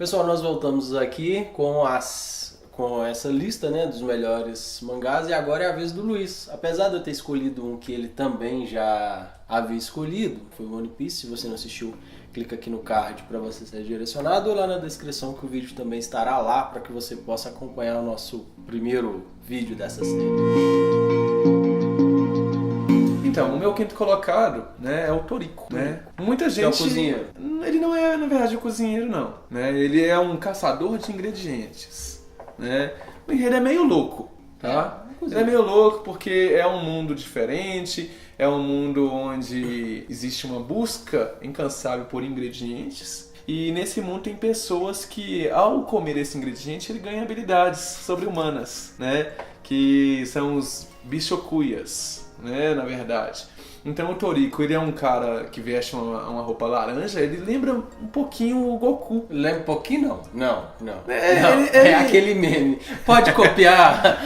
Pessoal, nós voltamos aqui com essa lista, né, dos melhores mangás e agora é a vez do Luiz. Apesar de eu ter escolhido um que ele também já havia escolhido, foi o One Piece. Se você não assistiu, clica aqui no card para você ser direcionado ou lá na descrição que o vídeo também estará lá para que você possa acompanhar o nosso primeiro vídeo dessa série. Então, o meu quinto colocado, né, é o Toriko, né? Muita gente... É o cozinheiro. Ele não é, na verdade, o cozinheiro, não. Né? Ele é um caçador de ingredientes, né? O enredo é meio louco, tá? Ele é meio louco porque é um mundo diferente, é um mundo onde existe uma busca incansável por ingredientes. E nesse mundo tem pessoas que, ao comer esse ingrediente, ele ganha habilidades sobre-humanas, né? Que são os Bishokuyas, né, na verdade. Então o Toriko, ele é um cara que veste uma roupa laranja, ele lembra um pouquinho o Goku. Lembra um pouquinho? Não. É aquele meme. Pode copiar.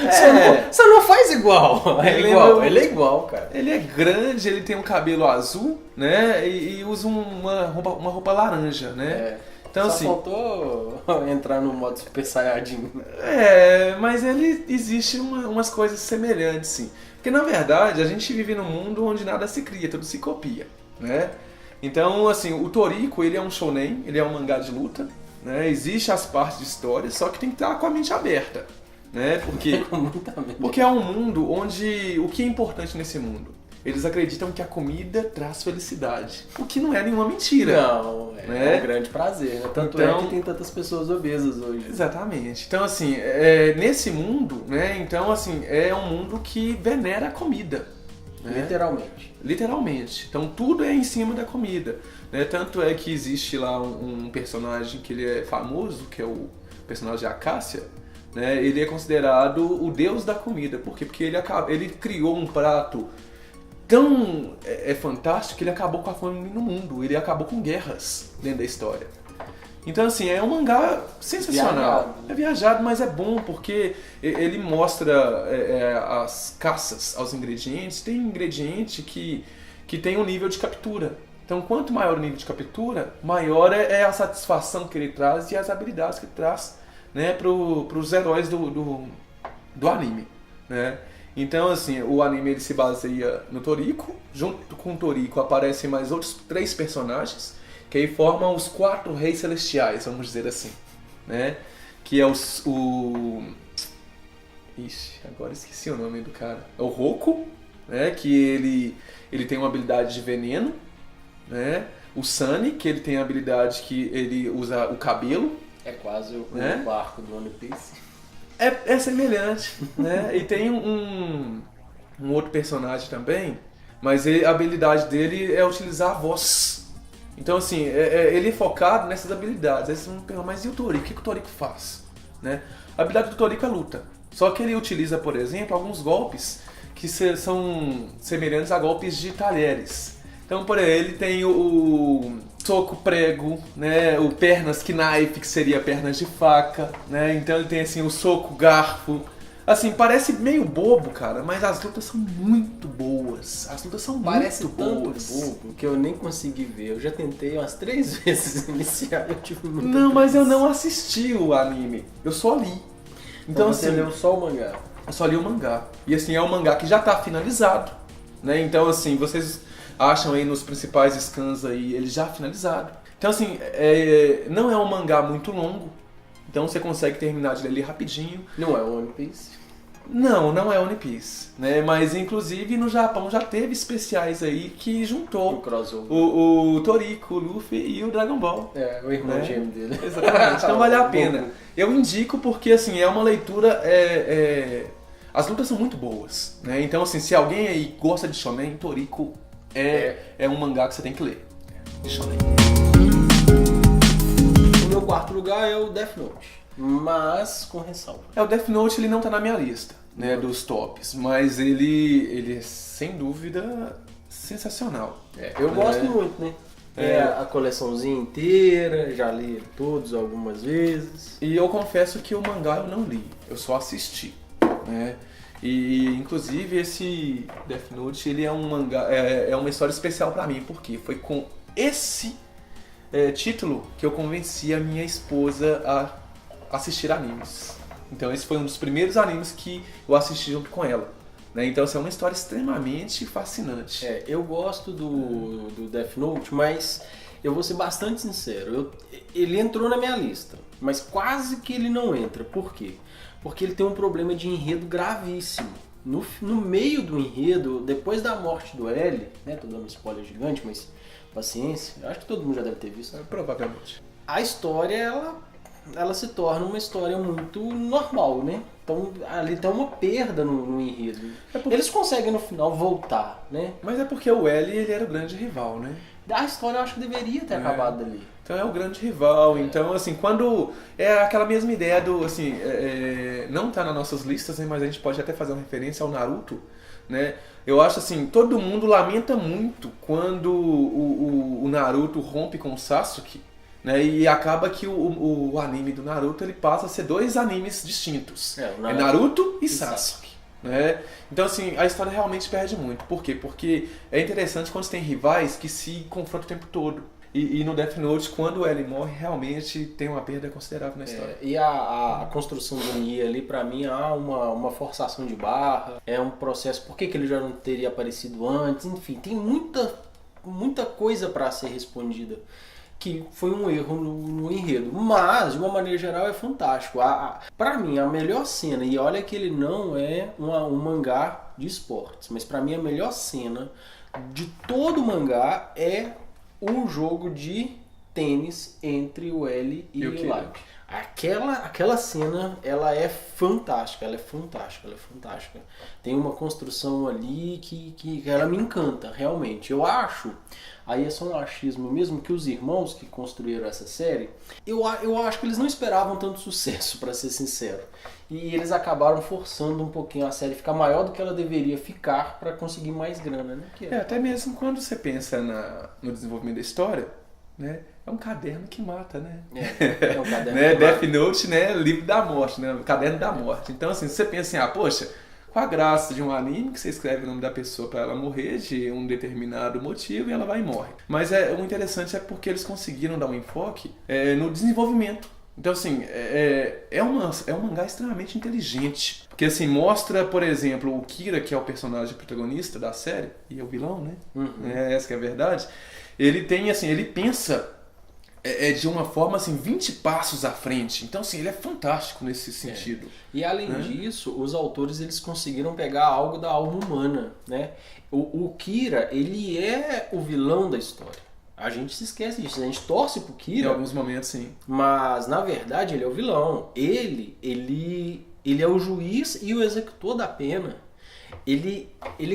Só não faz igual. Ele é igual, cara. Ele é grande, ele tem um cabelo azul, né, e usa uma roupa laranja, né. Então, só assim, faltou entrar no modo Super Saiyajin. Mas ele existe umas coisas semelhantes, sim. Porque, na verdade, a gente vive num mundo onde nada se cria, tudo se copia, né? Então, assim, o Toriko, ele é um shounen, ele é um mangá de luta, né? Existe as partes de história, só que tem que estar com a mente aberta, né? Porque é um mundo onde... O que é importante nesse mundo? Eles acreditam que a comida traz felicidade, o que não é nenhuma mentira. Não, é um grande prazer, né? Tanto é que tem tantas pessoas obesas hoje. Exatamente. Então, assim, nesse mundo, né? Então, assim, é um mundo que venera a comida. Né? Literalmente. Então, tudo é em cima da comida. Né? Tanto é que existe lá um personagem que ele é famoso, que é o personagem Acácia. Né? Ele é considerado o deus da comida. Por quê? Porque ele criou um prato tão fantástico que ele acabou com a fome no mundo. Ele acabou com guerras dentro da história. Então, assim, é um mangá sensacional. É viajado, mas é bom porque ele mostra as caças aos ingredientes. Tem ingrediente que tem um nível de captura. Então, quanto maior o nível de captura, maior é a satisfação que ele traz e as habilidades que ele traz, né, para os heróis do anime, né? Então, assim, o anime ele se baseia no Toriko. Junto com o Toriko aparecem mais outros 3 personagens, que aí formam os 4 reis celestiais, vamos dizer assim, né? Que é Ixi, agora esqueci o nome do cara. É o Roku, né? Que ele tem uma habilidade de veneno, né? O Sunny, que ele tem a habilidade que ele usa o cabelo. É quase o barco do One Piece. É semelhante, né? E tem um outro personagem também, mas a habilidade dele é utilizar a voz. Então, assim, ele é focado nessas habilidades. Aí vocês vão perguntar, mas e o Toriko? O que o Toriko faz? Né? A habilidade do Toriko é luta. Só que ele utiliza, por exemplo, alguns golpes que são semelhantes a golpes de talheres. Então, por exemplo, ele tem o soco prego, né? O pernas knife, que seria pernas de faca, né? Então ele tem assim o soco garfo. Assim, parece meio bobo, cara, mas as lutas são muito boas. As lutas são muito boas. Bobo que eu nem consegui ver. Eu já tentei umas 3 vezes iniciar, eu tive muita Não, mas eu não assisti o anime. Eu só li. Então você leu só o mangá? Eu só li o mangá. E assim, é um mangá que já tá finalizado, né? Então assim, vocês acham aí nos principais scans aí, ele já finalizado. Então assim, não é um mangá muito longo, então você consegue terminar de ler ele rapidinho. Não é One Piece? Não é One Piece, né? Mas inclusive no Japão já teve especiais aí que juntou o Toriko, o Luffy e o Dragon Ball. O irmão gêmeo dele. Exatamente, então vale a pena. Eu indico porque assim, é uma leitura... As lutas são muito boas, né? Então assim, se alguém aí gosta de shonen, Toriko é um mangá que você tem que ler. Shonen. O meu quarto lugar é o Death Note, mas com ressalva. O Death Note ele não tá na minha lista, né, dos tops, mas ele é sem dúvida sensacional. Eu gosto muito, né? A coleçãozinha inteira, já li todos algumas vezes. E eu confesso que o mangá eu não li, eu só assisti, né? E inclusive esse Death Note ele é um mangá, é uma história especial pra mim, porque foi com esse título que eu convenci a minha esposa a assistir animes. Então esse foi um dos primeiros animes que eu assisti junto com ela. Né? Então essa é uma história extremamente fascinante. Eu gosto do Death Note, mas eu vou ser bastante sincero. Ele entrou na minha lista, mas quase que ele não entra. Por quê? Porque ele tem um problema de enredo gravíssimo. No meio do enredo, depois da morte do L, né? Tô dando um spoiler gigante, mas paciência. Eu acho que todo mundo já deve ter visto. Provavelmente. A história, ela se torna uma história muito normal, né? Então ali tem uma perda no enredo. Eles conseguem no final voltar, né? Mas é porque o L ele era o grande rival, né? A história eu acho que deveria ter acabado ali. Então é o grande rival. Então, assim, quando é aquela mesma ideia do, assim, não tá nas nossas listas, né, mas a gente pode até fazer uma referência ao Naruto, né? Eu acho assim, todo mundo lamenta muito quando o Naruto rompe com o Sasuke, né? E acaba que o anime do Naruto ele passa a ser dois animes distintos. Naruto e Sasuke. Né? Então assim, a história realmente perde muito. Por quê? Porque é interessante quando você tem rivais que se confrontam o tempo todo. E no Death Note, quando o L morre, realmente tem uma perda considerável na história. E a construção do Nia ali, pra mim, há uma forçação de barra, é um processo, por que ele já não teria aparecido antes, enfim, tem muita coisa pra ser respondida, que foi um erro no enredo, mas de uma maneira geral é fantástico. Pra mim a melhor cena, e olha que ele não é um mangá de esportes, mas pra mim a melhor cena de todo o mangá é o jogo de tênis entre o L e o Light. Aquela cena, ela é fantástica, Tem uma construção ali que ela me encanta, realmente. Eu acho, aí é só um achismo mesmo, que os irmãos que construíram essa série, eu acho que eles não esperavam tanto sucesso, para ser sincero. E eles acabaram forçando um pouquinho a série ficar maior do que ela deveria ficar para conseguir mais grana, né? Até mesmo quando você pensa no desenvolvimento da história, né? É um caderno que mata, né? É um caderno né? que Death Note, né? Livro da morte, né? Caderno da morte. Então, assim, você pensa assim, poxa, qual a graça de um anime que você escreve o nome da pessoa para ela morrer de um determinado motivo e ela vai e morre. Mas o interessante é porque eles conseguiram dar um enfoque no desenvolvimento. Então, assim, é um mangá extremamente inteligente. Porque, assim, mostra, por exemplo, o Kira, que é o personagem protagonista da série, e é o vilão, né? Essa que é a verdade. Ele tem, assim, ele pensa de uma forma, assim, 20 passos à frente. Então, assim, ele é fantástico nesse sentido. E, além disso, os autores, eles conseguiram pegar algo da alma humana, né? O Kira, ele é o vilão da história. A gente se esquece disso, a gente torce pro Kira. Em alguns momentos, sim. Mas, na verdade, ele é o vilão. Ele é o juiz e o executor da pena. Ele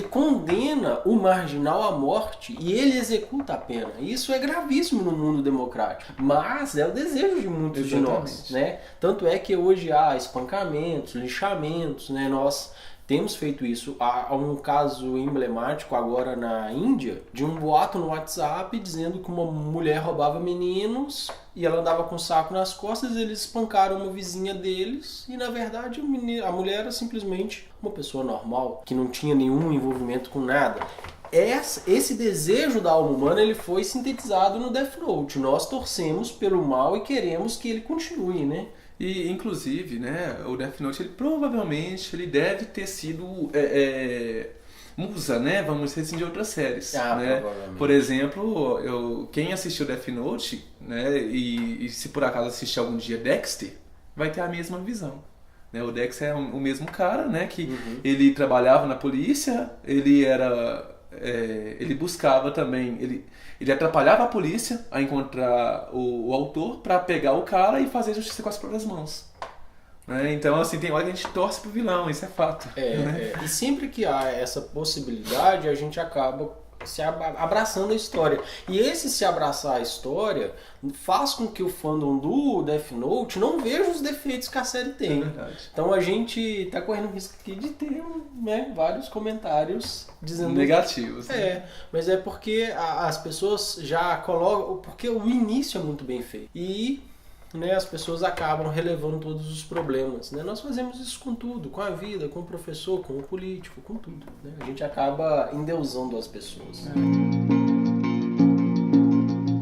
condena o marginal à morte e ele executa a pena. Isso é gravíssimo no mundo democrático. Mas é o desejo de muitos de nós, né? Tanto é que hoje há espancamentos, lixamentos, né? Nós temos feito isso. Há um caso emblemático agora na Índia de um boato no WhatsApp dizendo que uma mulher roubava meninos e ela andava com um saco nas costas, eles espancaram uma vizinha deles e, na verdade, a mulher era simplesmente uma pessoa normal, que não tinha nenhum envolvimento com nada. Esse desejo da alma humana ele foi sintetizado no Death Note. Nós torcemos pelo mal e queremos que ele continue, né? E, inclusive, né, o Death Note, provavelmente ele deve ter sido musa, né, vamos dizer assim, de outras séries. Né? Por exemplo, quem assistiu Death Note, né, e se por acaso assistir algum dia Dexter, vai ter a mesma visão. Né? O Dexter é o mesmo cara, né, que ele trabalhava na polícia, ele buscava também, ele atrapalhava a polícia a encontrar o autor para pegar o cara e fazer justiça com as próprias mãos. Né? Então, assim, tem hora que a gente torce pro vilão, isso é fato. Né? E sempre que há essa possibilidade, a gente acaba se abraçando a história. E esse se abraçar a história faz com que o fandom do Death Note não veja os defeitos que a série tem. Então a gente tá correndo risco aqui de ter, né, vários comentários dizendo negativos. Mas é porque as pessoas já colocam, porque o início é muito bem feito. E, né, as pessoas acabam relevando todos os problemas. Né? Nós fazemos isso com tudo, com a vida, com o professor, com o político, com tudo. Né? A gente acaba endeusando as pessoas.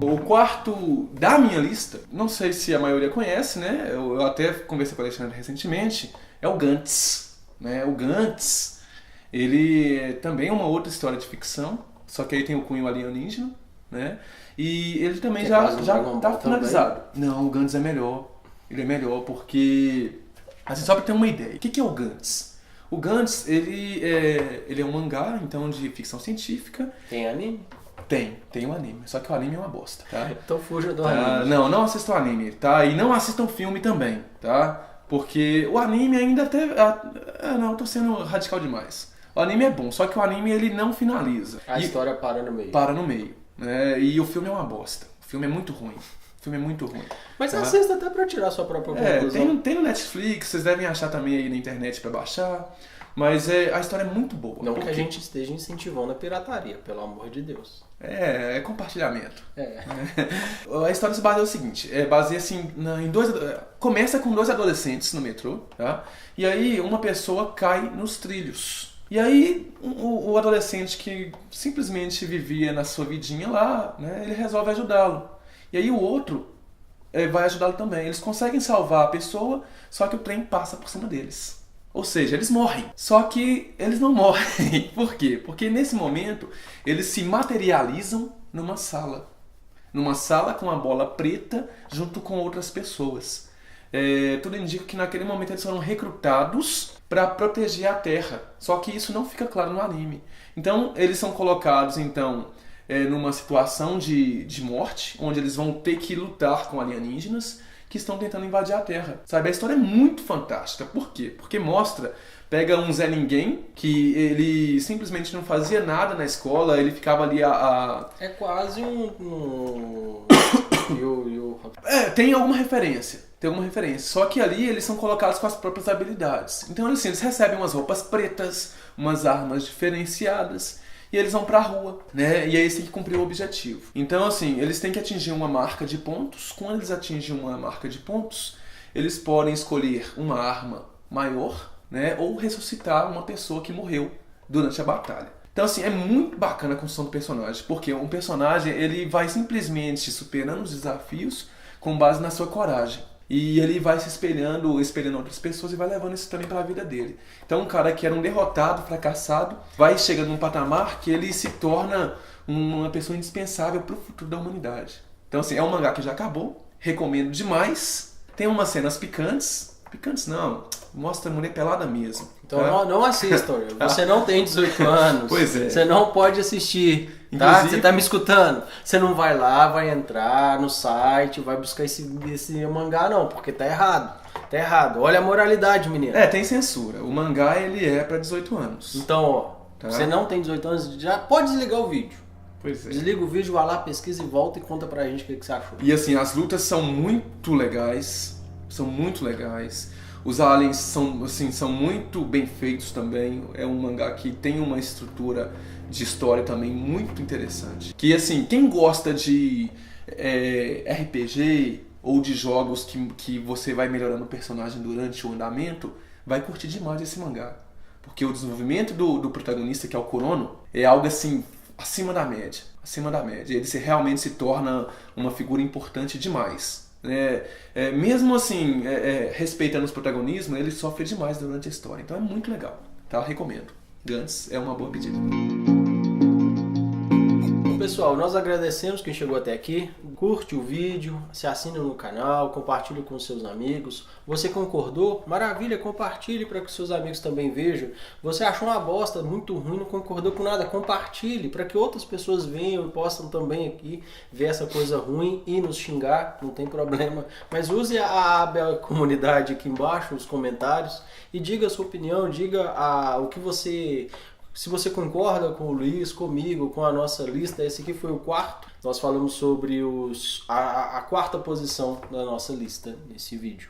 O o quarto da minha lista, não sei se a maioria conhece, né? Eu até conversei com o Alexandre recentemente, é o Gantz, né? O Gantz, ele também é uma outra história de ficção, só que aí tem o cunho alienígena, né? E ele também já tá finalizado. Também? Não, o Gantz é melhor. Ele é melhor porque, assim, só pra ter uma ideia, o que é o Gantz? O Gantz, ele é um mangá, então, de ficção científica. Tem anime? Tem um anime, só que o anime é uma bosta, tá? Então fuja do anime. Não assistam o anime, tá? E não assistam o filme também, tá? Porque o anime ainda até... não, eu tô sendo radical demais. O anime é bom, só que o anime ele não finaliza. A história para no meio. Para no meio, né? E o filme é uma bosta. O filme é muito ruim. Mas assista até pra tirar sua própria conclusão. Tem no Netflix, vocês devem achar também aí na internet pra baixar. Mas a história é muito boa. Não que a gente esteja incentivando a pirataria, pelo amor de Deus. É compartilhamento. A história se baseia no seguinte, baseia assim começa com 2 adolescentes no metrô, tá? E aí uma pessoa cai nos trilhos. E aí o adolescente que simplesmente vivia na sua vidinha lá, né, ele resolve ajudá-lo. E aí o outro vai ajudá-lo também. Eles conseguem salvar a pessoa, só que o trem passa por cima deles. Ou seja, eles morrem. Só que eles não morrem. Por quê? Porque nesse momento eles se materializam numa sala. Numa sala com uma bola preta junto com outras pessoas. Tudo indica que naquele momento eles foram recrutados para proteger a Terra. Só que isso não fica claro no anime. Então eles são colocados numa situação de morte, onde eles vão ter que lutar com alienígenas que estão tentando invadir a Terra. Sabe, a história é muito fantástica. Por quê? Porque pega um Zé Ninguém, que ele simplesmente não fazia nada na escola, ele ficava ali É quase tem alguma referência. Só que ali eles são colocados com as próprias habilidades. Então assim, eles recebem umas roupas pretas, umas armas diferenciadas, e eles vão pra rua, né? E aí eles têm que cumprir o objetivo. Então, assim, eles têm que atingir uma marca de pontos. Quando eles atingem uma marca de pontos, eles podem escolher uma arma maior, né? Ou ressuscitar uma pessoa que morreu durante a batalha. Então, assim, é muito bacana a construção do personagem, porque um personagem, ele vai simplesmente superando os desafios com base na sua coragem. E ele vai se espelhando outras pessoas e vai levando isso também para a vida dele. Então um cara que era um derrotado, fracassado, vai chegando num patamar que ele se torna uma pessoa indispensável para o futuro da humanidade. Então assim, é um mangá que já acabou, recomendo demais. Tem umas cenas picantes não, mostra a mulher pelada mesmo. Então não assistam, você não tem 18 anos, pois é. Você não pode assistir, tá? Você tá me escutando? Você não vai lá, vai entrar no site, vai buscar esse mangá não, porque tá errado. Tá errado. Olha a moralidade, menino. Tem censura. O mangá, ele é pra 18 anos. Então, você não tem 18 anos, já pode desligar o vídeo. Pois é. Desliga o vídeo, vai lá, pesquisa e volta e conta pra gente o que você achou. E assim, as lutas são muito legais. Os aliens são muito bem feitos também. É um mangá que tem uma estrutura de história também muito interessante. Que assim, quem gosta de RPG ou de jogos que você vai melhorando o personagem durante o andamento, vai curtir demais esse mangá. Porque o desenvolvimento do protagonista, que é o Kurono, é algo assim, acima da média. Ele realmente se torna uma figura importante demais. Mesmo assim, respeitando os protagonismos, ele sofre demais durante a história. Então é muito legal, tá? Recomendo. Gantz é uma boa pedida. Pessoal, nós agradecemos quem chegou até aqui. Curte o vídeo, se assine no canal, compartilhe com seus amigos. Você concordou? Maravilha, compartilhe para que seus amigos também vejam. Você achou uma bosta, muito ruim, não concordou com nada? Compartilhe para que outras pessoas venham e possam também aqui ver essa coisa ruim e nos xingar, não tem problema. Mas use a aba comunidade aqui embaixo, nos comentários, e diga a sua opinião, diga o que você... Se você concorda com o Luiz, comigo, com a nossa lista, esse aqui foi o quarto. Nós falamos sobre a quarta posição da nossa lista nesse vídeo.